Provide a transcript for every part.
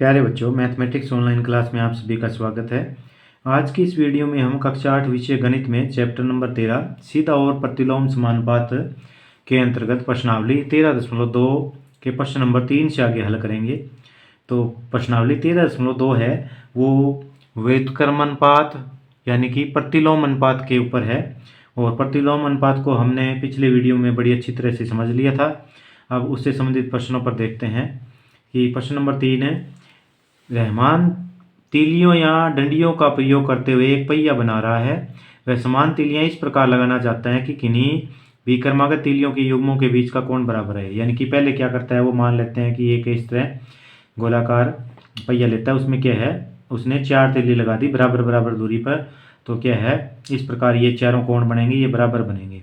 प्यारे बच्चों, mathematics online class में आप सभी का स्वागत है। आज की इस वीडियो में हम कक्षा 8 विषय गणित में चैप्टर नंबर 13 सीधा और प्रतिलोम समानुपात के अंतर्गत प्रश्नावली 13.2 के प्रश्न नंबर 3 से आगे हल करेंगे। तो प्रश्नावली 13.2 है वो व्युत्क्रम अनुपात यानी कि प्रतिलोम अनुपात के ऊपर है, और प्रतिलोम अनुपात को हमने पिछले वीडियो में बड़ी अच्छी तरह से समझ लिया था। अब उससे संबंधित प्रश्नों पर देखते हैं कि प्रश्न नंबर 3 है, रहमान तीलियों या डंडियों का प्रयोग करते हुए एक पहिया बना रहा है। वह समान तीलियां इस प्रकार लगाना चाहता है कि किन्हीं विकर्मागत तीलियों के युग्मों के बीच का कोण बराबर है। यानी कि पहले क्या करता है, वो मान लेते हैं कि एक इस तरह गोलाकार पहिया लेता है, उसमें क्या है, उसने 4 तीली लगा दी बराबर बराबर दूरी पर। तो क्या है, इस प्रकार ये चारों कोण बनेंगे, ये बराबर बनेंगे।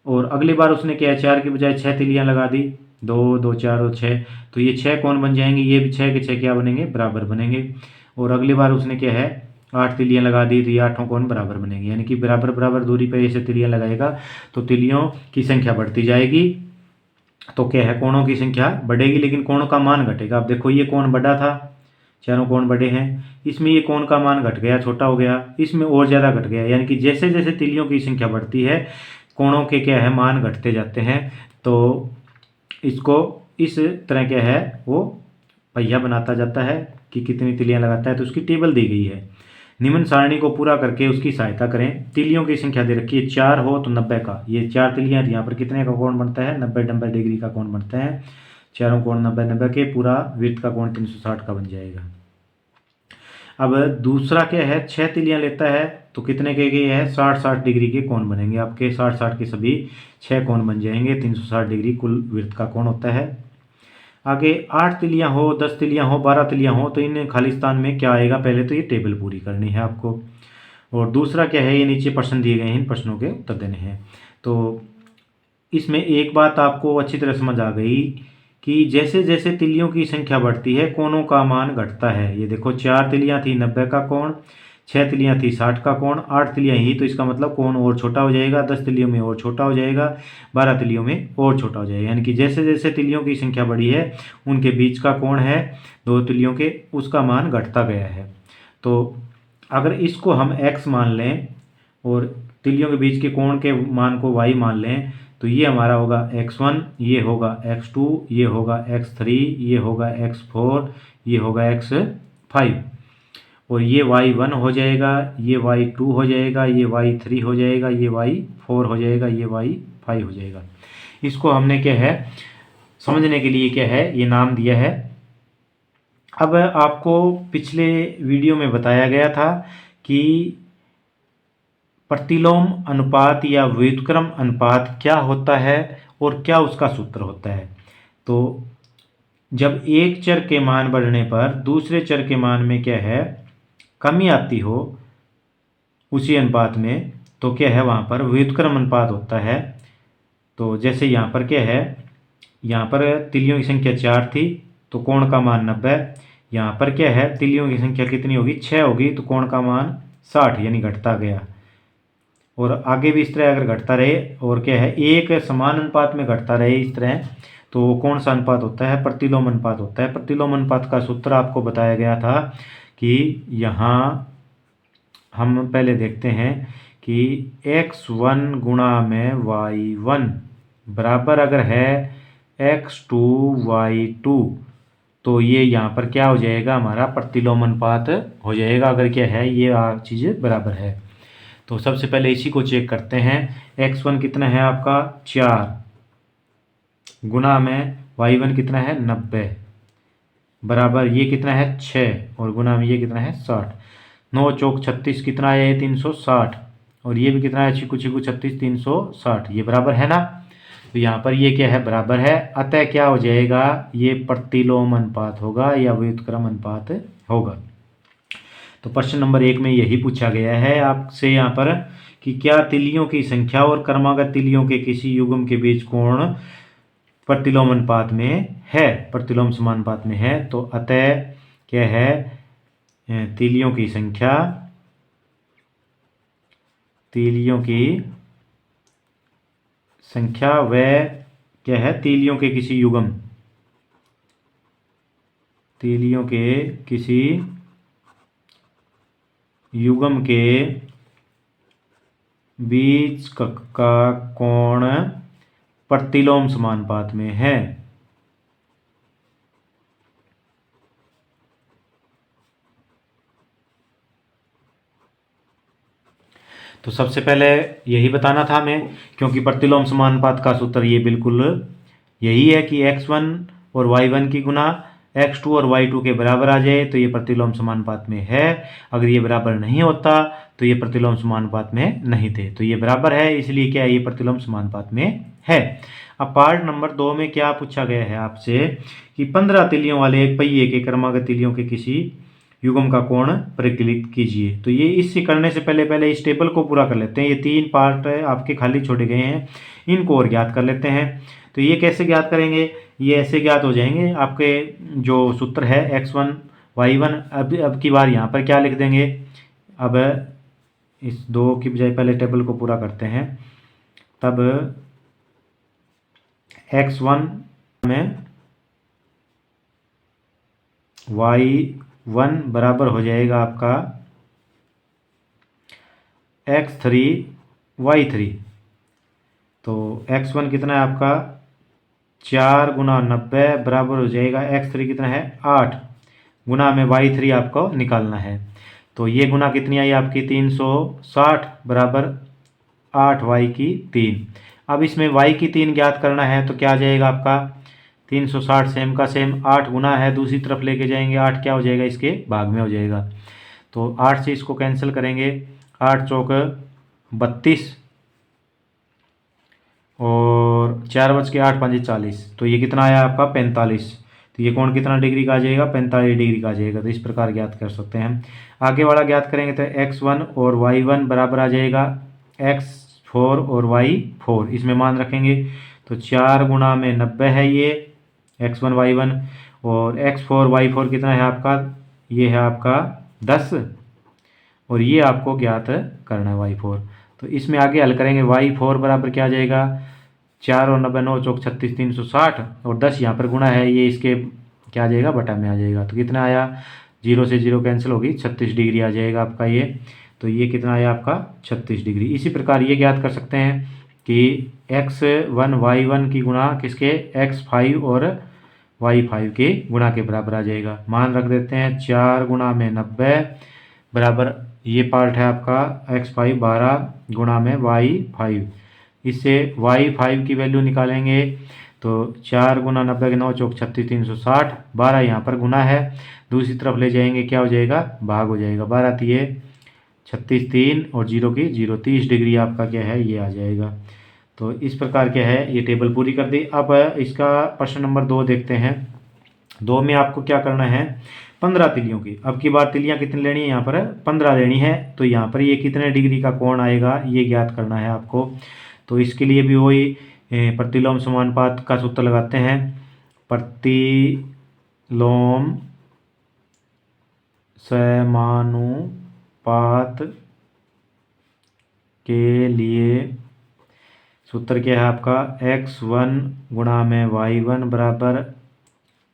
और अगली बार उसने क्या है, 4 की बजाय 6 तीलियां लगा दी, 2 2 4 और 6, तो ये 6 कोण बन जाएंगे, ये भी 6 के 6 क्या बनेंगे, बराबर बनेंगे। और अगली बार उसने क्या है, 8 तीलियां लगा दी, तो ये 8 कोण बराबर बनेंगे। यानी कि बराबर बराबर दूरी पर ऐसे तीलियां लगाएगा तो तीलियों की संख्या बढ़ती जाएगी, तो क्या है, कोणों की संख्या बढ़ेगी लेकिन कोणों का मान घटेगा। अब देखो, ये कोण बढ़ा था, चारों कोण बढ़े हैं, इसमें ये कोण का मान घट गया, छोटा हो गया, इसमें और ज़्यादा घट गया। यानी कि जैसे जैसे तीलियों की संख्या बढ़ती है कोणों के क्या है, मान घटते जाते हैं। तो इसको इस तरह क्या है, वो पहिया बनाता जाता है कि कितनी तीलियां लगाता है। तो उसकी टेबल दी गई है, निम्न सारणी को पूरा करके उसकी सहायता करें। तीलियों की संख्या दे रखी है, 4 हो तो 90 का, ये 4 तीलियां, यहाँ पर कितने का कोण बनता है, 90 डिग्री का कोण बनता है। चारों कोण 90 के, पूरा वृत्त का कोण 360 का बन जाएगा। अब दूसरा क्या है, 6 तीलियां लेता है तो कितने के है, 60 डिग्री के कोण बनेंगे आपके, 60 के सभी 6 कोण बन जाएंगे, 360 डिग्री कुल वृत्त का कोण होता है। आगे 8 तीलियां हो, 10 तीलियां हो, 12 तीलियां हो, तो इन खाली स्थान में क्या आएगा, पहले तो ये टेबल पूरी करनी है आपको। और दूसरा क्या है, ये नीचे प्रश्न दिए गए हैं, इन प्रश्नों के उत्तर देने हैं। तो इसमें एक बात आपको अच्छी तरह समझ आ गई कि जैसे जैसे तीलियों की संख्या बढ़ती है कोणों का मान घटता है। ये देखो, 4 तीलियां थी 90 का कोण, 6 तीलियां थी 60 का कोण, 8 तीलियां ही, तो इसका मतलब कोण और छोटा हो जाएगा, 10 तीलियों में और छोटा हो जाएगा, 12 तीलियों में और छोटा हो जाएगा। यानी कि जैसे जैसे तीलियों की संख्या बढ़ी है उनके बीच का कोण है 2 तीलियों के, उसका मान घटता गया है। तो अगर इसको हम x मान लें और तीलियों के बीच के कोण के मान को y मान लें, तो ये हमारा होगा x1, ये होगा x2, ये होगा x3, ये होगा x4, ये होगा x5, और ये y1 हो जाएगा, ये y2 हो जाएगा, ये y3 हो जाएगा, ये y4 हो जाएगा, ये y5 हो जाएगा। इसको हमने क्या है, समझने के लिए क्या है, ये नाम दिया है। अब आपको पिछले वीडियो में बताया गया था कि प्रतिलोम अनुपात या व्युत्क्रम अनुपात क्या होता है और क्या उसका सूत्र होता है। तो जब एक चर के मान बढ़ने पर दूसरे चर के मान में क्या है, कमी आती हो उसी अनुपात में, तो क्या है, वहाँ पर व्युत्क्रम अनुपात होता है। तो जैसे यहाँ पर क्या है, यहाँ पर तीलियों की संख्या 4 थी तो कोण का मान 90, यहाँ पर क्या है, तीलियों की संख्या कितनी होगी, 6 होगी, तो कोण का मान 60, यानी घटता गया। और आगे भी इस तरह अगर घटता रहे और क्या है, एक समान अनुपात में घटता रहे इस तरह, तो वो कौन सा अनुपात होता है, प्रतिलोम अनुपात होता है। प्रतिलोम अनुपात का सूत्र आपको बताया गया था कि यहाँ हम पहले देखते हैं कि x1 गुणा में y1 बराबर अगर है x2 y2, तो ये यहाँ पर क्या हो जाएगा, हमारा प्रतिलोम अनुपात हो जाएगा, अगर क्या है, ये चीज़ बराबर है। तो सबसे पहले इसी को चेक करते हैं। x1 कितना है आपका, 4, गुणा में y1 कितना है, 90, बराबर ये कितना है, 6, और गुणा में ये कितना है, 60। 9 चौक 36 कितना है, 360, और ये भी कितना है, छिकू छिकू 36, 360, ये बराबर है ना। तो यहाँ पर ये क्या है, बराबर है, अतः क्या हो जाएगा, ये प्रतिलोम अनुपात होगा या व्युत्क्रम अनुपात होगा। तो प्रश्न नंबर 1 में यही पूछा गया है आपसे यहाँ पर कि क्या तीलियों की संख्या और क्रमागत तीलियों के किसी युग्म के बीच कोण प्रतिलोम अनुपात में है, प्रतिलोम समानुपात में है। तो अतः क्या है, तीलियों की संख्या, तीलियों की संख्या व क्या है, तीलियों के किसी युग्म, तीलियों के किसी युग्म के बीच का कोण प्रतिलोम समानुपात में है। तो सबसे पहले यही बताना था हमें, क्योंकि प्रतिलोम समानुपात का सूत्र ये बिल्कुल यही है कि x1 और y1 की गुना x2 और y2 के बराबर आ जाए तो ये प्रतिलोम समानुपात में है। अगर ये बराबर नहीं होता तो ये प्रतिलोम समानुपात में नहीं थे। तो ये बराबर है, इसलिए क्या है, ये प्रतिलोम समानुपात में है। अब पार्ट नंबर 2 में क्या पूछा गया है आपसे कि 15 तीलियों वाले एक पहिए के क्रमागत तीलियों के किसी युग्म का कोण परिकलित कीजिए। तो ये इससे करने से पहले इस टेबल को पूरा कर लेते हैं। ये 3 पार्ट आपके खाली छोड़े गए हैं, इनको और ज्ञात कर लेते हैं। तो ये कैसे ज्ञात करेंगे, ये ऐसे ज्ञात हो जाएंगे। आपके जो सूत्र है x1 y1, अब की बार यहाँ पर क्या लिख देंगे। अब इस 2 की बजाय पहले टेबल को पूरा करते हैं। तब x1 में y1 बराबर हो जाएगा आपका x3 y3। तो x1 कितना है आपका 4 गुना 90 बराबर हो जाएगा x3 कितना है 8 गुना में y3 आपको निकालना है। तो ये गुना कितनी आई आपकी 360 बराबर 8y की 3। अब इसमें y की 3 ज्ञात करना है तो क्या आ जाएगा आपका 360 सेम का सेम 8 गुना है, दूसरी तरफ लेके जाएंगे 8 क्या हो जाएगा इसके भाग में हो जाएगा। तो 8 से इसको कैंसिल करेंगे, 8 चौक 32 और 4 बच के 8 5 40। तो ये कितना आया आपका 45। तो ये कोण कितना डिग्री का आ जाएगा 45 डिग्री का आ जाएगा। तो इस प्रकार ज्ञात कर सकते हैं हम। आगे वाला ज्ञात करेंगे तो x1 और y1 बराबर आ जाएगा x4 और y4। इसमें मान रखेंगे तो 4 गुना में 90 है ये x1 y1, और x4 y4 कितना है आपका, ये है आपका 10, और ये आपको ज्ञात करना है y4। तो इसमें आगे हल करेंगे y4 बराबर क्या आ जाएगा 4 और 90 9 चौक 36 360, और 10 यहाँ पर गुणा है, ये इसके क्या आ जाएगा बटा में आ जाएगा। तो कितना आया 0 से 0 कैंसिल होगी 36 डिग्री आ जाएगा आपका ये। तो ये कितना आया आपका 36 डिग्री। इसी प्रकार ये ज्ञात कर सकते हैं कि x1 y1 की गुणा किसके x5 और y5 के गुणा के बराबर आ जाएगा। मान रख देते हैं 4 गुना में 90 बराबर ये पार्ट है आपका x5 12 गुणा में y5। इससे y5 की वैल्यू निकालेंगे तो 4 गुना 90 के 9 चौक 36 360, 12 यहाँ पर गुना है, दूसरी तरफ ले जाएंगे क्या हो जाएगा भाग हो जाएगा। 12 तिये 36 3 और 0 की 0, 30 डिग्री आपका क्या है ये आ जाएगा। तो इस प्रकार क्या है ये टेबल पूरी कर दी। अब इसका प्रश्न नंबर 2 देखते हैं। 2 में आपको क्या करना है 15 तिलियों की। अब की बार तिलियाँ कितनी लेनी है, यहाँ पर 15 लेनी है। तो यहाँ पर ये कितने डिग्री का कोण आएगा ये ज्ञात करना है आपको। तो इसके लिए भी वही प्रतिलोम समानुपात का सूत्र लगाते हैं। प्रतिलोम समानुपात के लिए सूत्र क्या है आपका x1 गुणा में y1 बराबर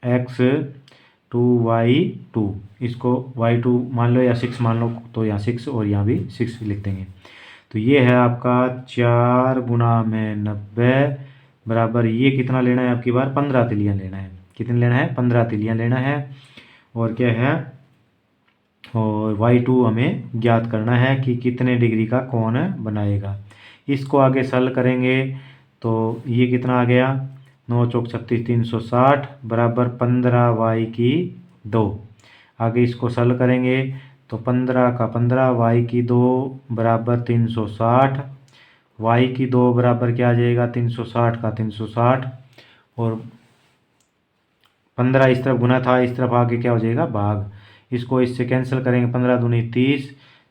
x2 y2। इसको y2 मान लो या 6 मान लो, तो यहाँ 6 और यहाँ भी 6 लिख देंगे। तो ये है आपका 4 गुना में 90 बराबर ये कितना लेना है आपकी बार 15 तिलियाँ लेना है। कितने लेना है 15 तिलियाँ लेना है। और क्या है और y2 हमें ज्ञात करना है कि कितने डिग्री का कोण बनाएगा। इसको आगे सरल करेंगे तो ये कितना आ गया 9 चौक 36 360 बराबर 15y की 2। आगे इसको सरल करेंगे तो 15 का 15 y की 2 बराबर 360, y की 2 बराबर क्या आ जाएगा 360 का 360, और 15 इस तरफ गुना था, इस तरफ आगे क्या हो जाएगा भाग। इसको इससे कैंसिल करेंगे 15 दूनी 30,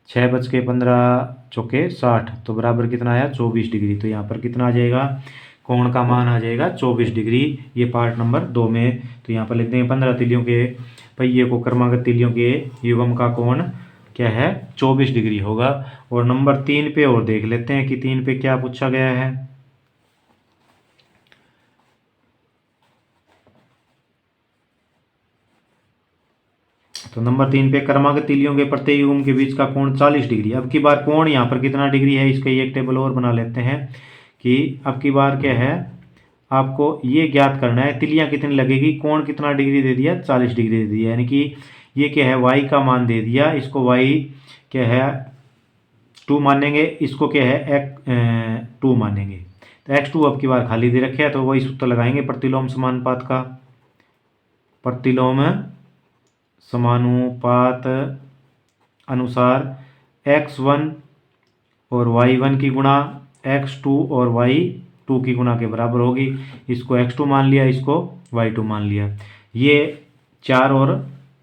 6 बच के 15 चौके 60, तो बराबर कितना आया 24 डिग्री। तो यहाँ पर कितना आ जाएगा कोण का मान आ जाएगा 24 डिग्री। ये पार्ट नंबर 2 में। तो यहाँ पर लिख देंगे 15 तिलियों के पहिए को क्रमागत तिलियों के युग्म का कोण क्या है 24 डिग्री होगा। और नंबर 3 पे और देख लेते हैं कि 3 पे क्या पूछा गया है। तो नंबर 3 पे क्रमागत तीलियों के प्रत्येक युग्म के बीच का कोण 40 डिग्री। अब की बार कोण यहाँ पर कितना डिग्री है, इसका एक टेबल और बना लेते हैं कि अब की बार क्या है, आपको ये ज्ञात करना है तिलियाँ कितनी लगेगी, कोण कितना डिग्री दे दिया, 40 डिग्री दे दिया, यानी कि ये क्या है वाई का मान दे दिया, इसको वाई क्या है 2 मानेंगे, इसको क्या है एक्स 2 मानेंगे। तो x2 अब की बार खाली दे रखे है, तो वही सूत्र लगाएंगे प्रतिलोम समानुपात का। प्रतिलोम समानुपात अनुसार x1 और y1 की गुणा x2 और y2 की गुणा के बराबर होगी। इसको x2 मान लिया, इसको y2 मान लिया। ये 4 और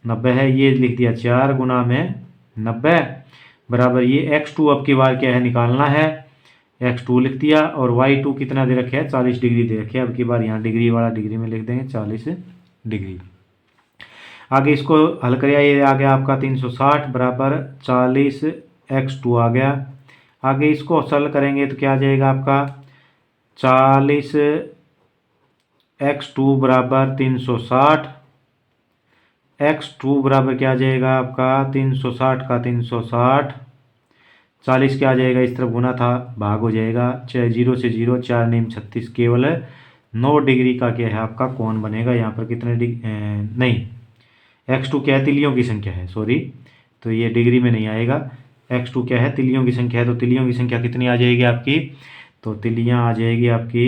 90 है, ये लिख दिया 4 गुणा में 90 बराबर ये x2 अब की बार क्या है निकालना है, x2 लिख दिया और y2 कितना दे रखे है, 40 डिग्री दे रखे है। अब की बार यहाँ डिग्री वाला डिग्री में लिख देंगे 40 डिग्री। आगे इसको हल करिए, ये आ गया आपका 360 बराबर 40 x2 आ गया। आगे इसको सरल करेंगे तो क्या आ जाएगा आपका 40 x2 बराबर 360, x2 बराबर क्या आ जाएगा आपका 360 का 360, 40 क्या आ जाएगा, इस तरफ गुना था भाग हो जाएगा, 0 से 0 4 9 36, केवल 9 डिग्री का क्या है आपका कोण बनेगा। यहाँ पर कितने डिग्री नहीं, x2 क्या है तिलियों की संख्या है, सॉरी, तो ये डिग्री में नहीं आएगा। x2 क्या है तिलियों की संख्या है, तो तिलियों की संख्या कितनी आ जाएगी आपकी, तो तिलियाँ आ जाएगी आपकी,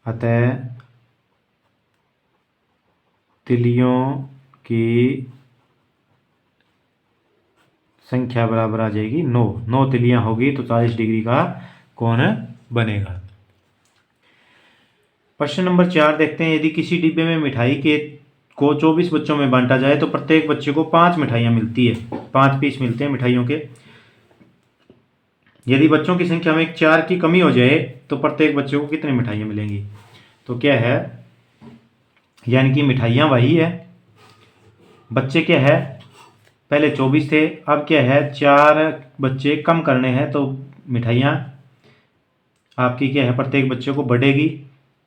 अतः तिलियों की संख्या बराबर आ जाएगी 9। 9 तिलियाँ होगी तो 40 डिग्री का कोण बनेगा। प्रश्न नंबर 4 देखते हैं, यदि किसी डिब्बे में मिठाई के को 24 बच्चों में बांटा जाए तो प्रत्येक बच्चे को 5 मिठाइयाँ मिलती है, 5 पीस मिलते हैं मिठाइयों के। यदि बच्चों की संख्या में 4 की कमी हो जाए तो प्रत्येक बच्चे को कितनी मिठाइयाँ मिलेंगी। तो क्या है, यानी कि मिठाइयाँ वही है, बच्चे क्या है पहले 24 थे, अब क्या है 4 बच्चे कम करने हैं, तो मिठाइयाँ आपकी क्या है प्रत्येक बच्चे को बढ़ेगी।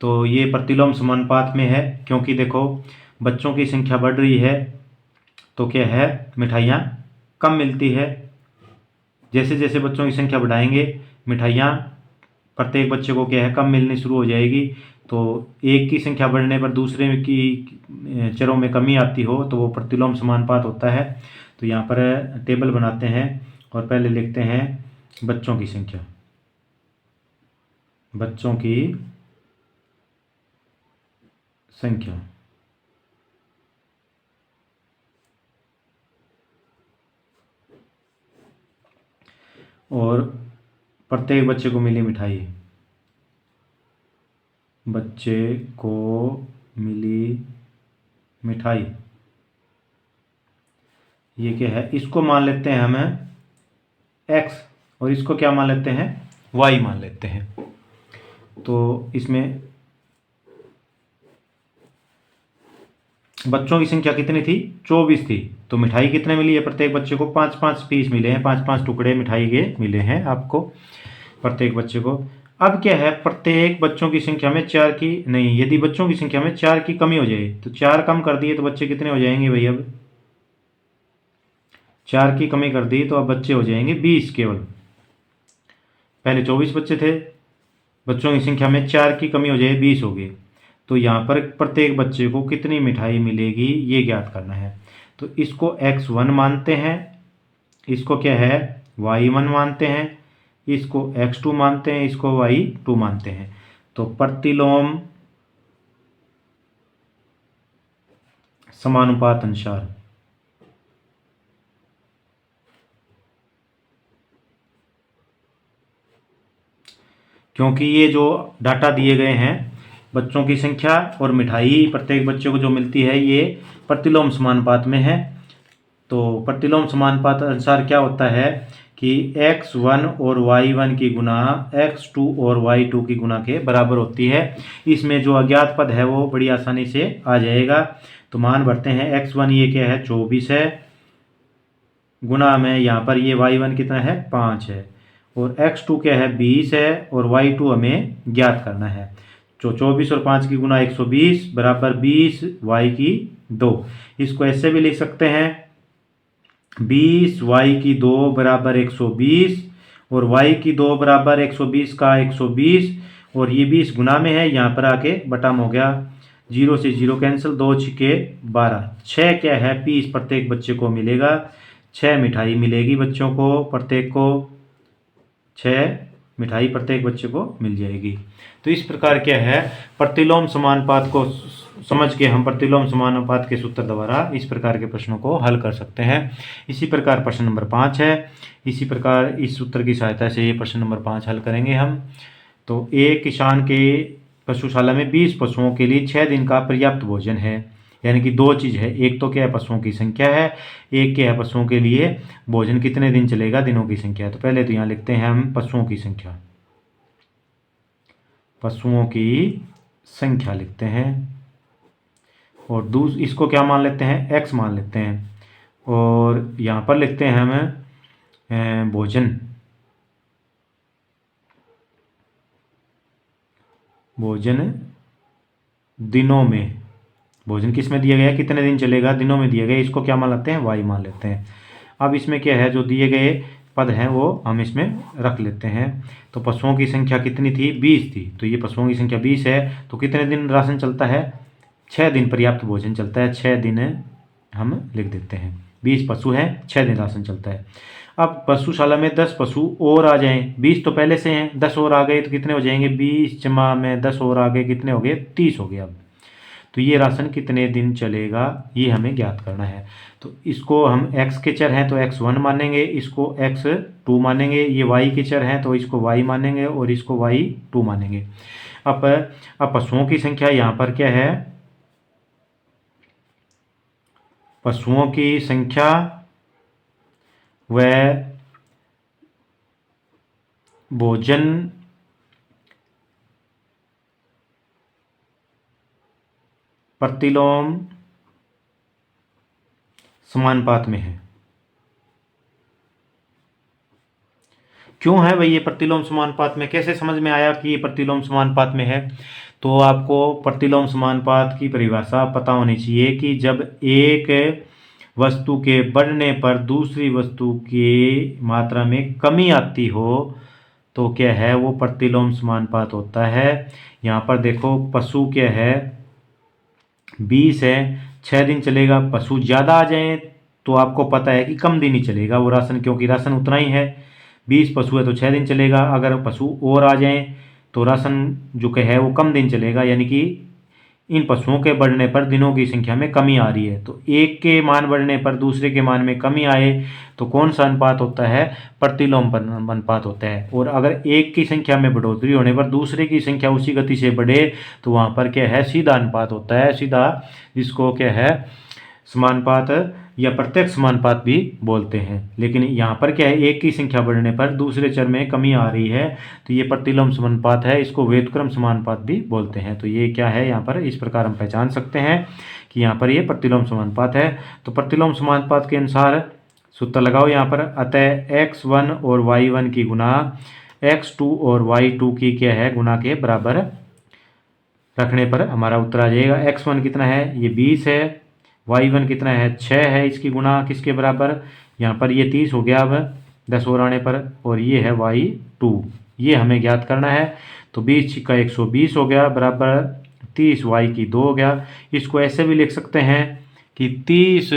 तो ये प्रतिलोम समानुपात में है, क्योंकि देखो बच्चों की संख्या बढ़ रही है तो क्या है मिठाइयाँ कम मिलती है। जैसे जैसे बच्चों की संख्या बढ़ाएंगे मिठाइयाँ प्रत्येक बच्चे को क्या है कम मिलनी शुरू हो जाएगी। तो एक की संख्या बढ़ने पर दूसरे की चरों में कमी आती हो तो वो प्रतिलोम समानुपात होता है। तो यहाँ पर टेबल बनाते हैं और पहले लिखते हैं बच्चों की संख्या, बच्चों की संख्या और प्रत्येक बच्चे को मिली मिठाई, बच्चे को मिली मिठाई, ये क्या है, इसको मान लेते हैं हमें x और इसको क्या मान लेते हैं y मान लेते हैं। तो इसमें बच्चों की संख्या कितनी थी, 24 थी, तो मिठाई कितने मिली है, प्रत्येक बच्चे को 5-5 पीस मिले हैं, 5-5 टुकड़े मिठाई के मिले हैं आपको प्रत्येक बच्चे को। अब क्या है प्रत्येक बच्चों की संख्या में 4 की नहीं, यदि बच्चों की संख्या में 4 की कमी हो जाए तो 4 कम कर दिए तो बच्चे कितने हो जाएंगे भाई, अब 4 की कमी कर दी तो अब बच्चे हो जाएंगे 20 केवल। पहले 24 बच्चे थे, बच्चों की संख्या में 4 की कमी हो जाए 20 हो गए। तो यहाँ पर प्रत्येक बच्चे को कितनी मिठाई मिलेगी ये ज्ञात करना है। तो इसको x1 मानते हैं, इसको क्या है y1 मानते हैं, इसको x2 मानते हैं, इसको y2 मानते हैं। तो प्रतिलोम समानुपात अनुसार क्योंकि ये जो डाटा दिए गए हैं बच्चों की संख्या और मिठाई प्रत्येक बच्चे को जो मिलती है ये प्रतिलोम समानुपात में है। तो प्रतिलोम समानुपात अनुसार क्या होता है कि x1 और y1 की गुना x2 और y2 की गुना के बराबर होती है। इसमें जो अज्ञात पद है वो बड़ी आसानी से आ जाएगा। तो मान भरते हैं x1 ये क्या है 24 है, गुना में यहाँ पर ये y1 कितना है 5 है, और x2 क्या है 20 है और y2 हमें ज्ञात करना है। तो 24 और 5 की गुना 120 बराबर 20 वाई की 2। इसको ऐसे भी लिख सकते हैं 20 वाई की 2 बराबर 120 और वाई की 2 बराबर 120 का 120 और ये 20 गुना में है, यहाँ पर आके बटा में हो गया, 0 से 0 कैंसिल, 2 छिके 12, 6 क्या है पीस प्रत्येक बच्चे को मिलेगा, 6 मिठाई मिलेगी बच्चों को, प्रत्येक को 6 मिठाई प्रत्येक बच्चे को मिल जाएगी। तो इस प्रकार क्या है प्रतिलोम समानुपात को समझ के हम प्रतिलोम समानुपात के सूत्र द्वारा इस प्रकार के प्रश्नों को हल कर सकते हैं। इसी प्रकार प्रश्न नंबर 5 है, इसी प्रकार इस सूत्र की सहायता से ये प्रश्न नंबर 5 हल करेंगे हम। तो एक किसान के पशुशाला में 20 पशुओं के लिए 6 दिन का पर्याप्त भोजन है, यानी कि दो चीज़ है, एक तो क्या है पशुओं की संख्या है, एक क्या है पशुओं के लिए भोजन कितने दिन चलेगा, दिनों की संख्या। तो पहले तो यहाँ लिखते हैं हम पशुओं की संख्या, पशुओं की संख्या लिखते हैं और इसको क्या मान लेते हैं x मान लेते हैं, और यहाँ पर लिखते हैं हम भोजन, भोजन दिनों में, भोजन किस में दिया गया है, कितने दिन चलेगा, दिनों में दिया गया, इसको क्या मान लेते हैं y मान लेते हैं। अब इसमें क्या है जो दिए गए पद हैं वो हम इसमें रख लेते हैं। तो पशुओं की संख्या कितनी थी, 20 थी, तो ये पशुओं की संख्या 20 है, तो कितने दिन राशन चलता है, 6 दिन पर्याप्त भोजन चलता है, 6 दिन हम लिख देते हैं, 20 पशु हैं, 6 दिन राशन चलता है। अब पशुशाला में 10 पशु और आ जाएं, 20 तो पहले से हैं, 10 और आ गए तो कितने हो जाएंगे, 20 जमा में 10 और आ गए, कितने हो गए, 30 हो गए। अब तो ये राशन कितने दिन चलेगा ये हमें ज्ञात करना है। तो इसको हम x के चर हैं तो x1 मानेंगे, इसको x2 मानेंगे, ये y के चर हैं तो इसको y मानेंगे और इसको y2 मानेंगे। अब पशुओं की संख्या यहाँ पर क्या है, पशुओं की संख्या व भोजन प्रतिलोम समानुपात में है। क्यों है भाई ये प्रतिलोम समानुपात में, कैसे समझ में आया कि ये प्रतिलोम समानुपात में है। तो आपको प्रतिलोम समानुपात की परिभाषा पता होनी चाहिए कि जब एक वस्तु के बढ़ने पर दूसरी वस्तु की मात्रा में कमी आती हो तो क्या है वो प्रतिलोम समानुपात होता है। यहाँ पर देखो पशु क्या है 20 है, 6 दिन चलेगा, पशु ज़्यादा आ जाएं तो आपको पता है कि कम दिन ही चलेगा वो राशन, क्योंकि राशन उतना ही है, 20 पशु है तो 6 दिन चलेगा। अगर पशु और आ जाएं तो राशन जो कि है वो कम दिन चलेगा, यानी कि इन पशुओं के बढ़ने पर दिनों की संख्या में कमी आ रही है। तो एक के मान बढ़ने पर दूसरे के मान में कमी आए तो कौन सा अनुपात होता है, प्रतिलोम अनुपात होता है। और अगर एक की संख्या में बढ़ोतरी होने पर दूसरे की संख्या उसी गति से बढ़े तो वहाँ पर क्या है सीधा अनुपात होता है, सीधा, जिसको क्या है समानुपात या प्रत्यक्ष समानुपात भी बोलते हैं। लेकिन यहाँ पर क्या है एक की संख्या बढ़ने पर दूसरे चर में कमी आ रही है तो ये प्रतिलोम समानुपात है, इसको व्युत्क्रम समानुपात भी बोलते हैं। तो ये क्या है यहाँ पर इस प्रकार हम पहचान सकते हैं कि यहाँ पर ये प्रतिलोम समानुपात है। तो प्रतिलोम समानुपात के अनुसार सूत्र लगाओ यहाँ पर, अतः x1 और y1 की गुना x2 और y2 की क्या है गुना के बराबर रखने पर हमारा उत्तर आ जाएगा। x1 कितना है, ये 20 है, y1 कितना है 6 है, इसकी गुना किसके बराबर, यहाँ पर ये 30 हो गया अब 10 और आने पर, और ये है y2, ये हमें ज्ञात करना है। तो 20 का 120 हो गया बराबर 30 y की 2 हो गया। इसको ऐसे भी लिख सकते हैं कि 30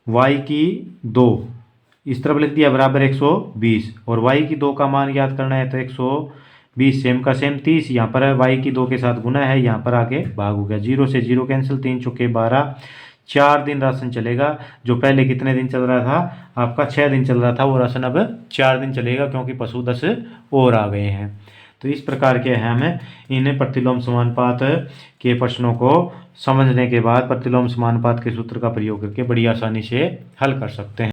y की 2 इस तरफ लिख दिया बराबर 120, और y की 2 का मान ज्ञात करना है तो 120 सेम का सेम 30 यहाँ पर है, y की 2 के साथ गुना है, यहाँ पर आके भाग हो गया, 0 से 0 कैंसिल, 3 चौके 12, 4 दिन राशन चलेगा। जो पहले कितने दिन चल रहा था आपका 6 दिन चल रहा था, वो राशन अब 4 दिन चलेगा क्योंकि पशु 10 और आ गए हैं। तो इस प्रकार के हैं हमें इन प्रतिलोम समानुपात के प्रश्नों को समझने के बाद प्रतिलोम समानुपात के सूत्र का प्रयोग करके बड़ी आसानी से हल कर सकते हैं।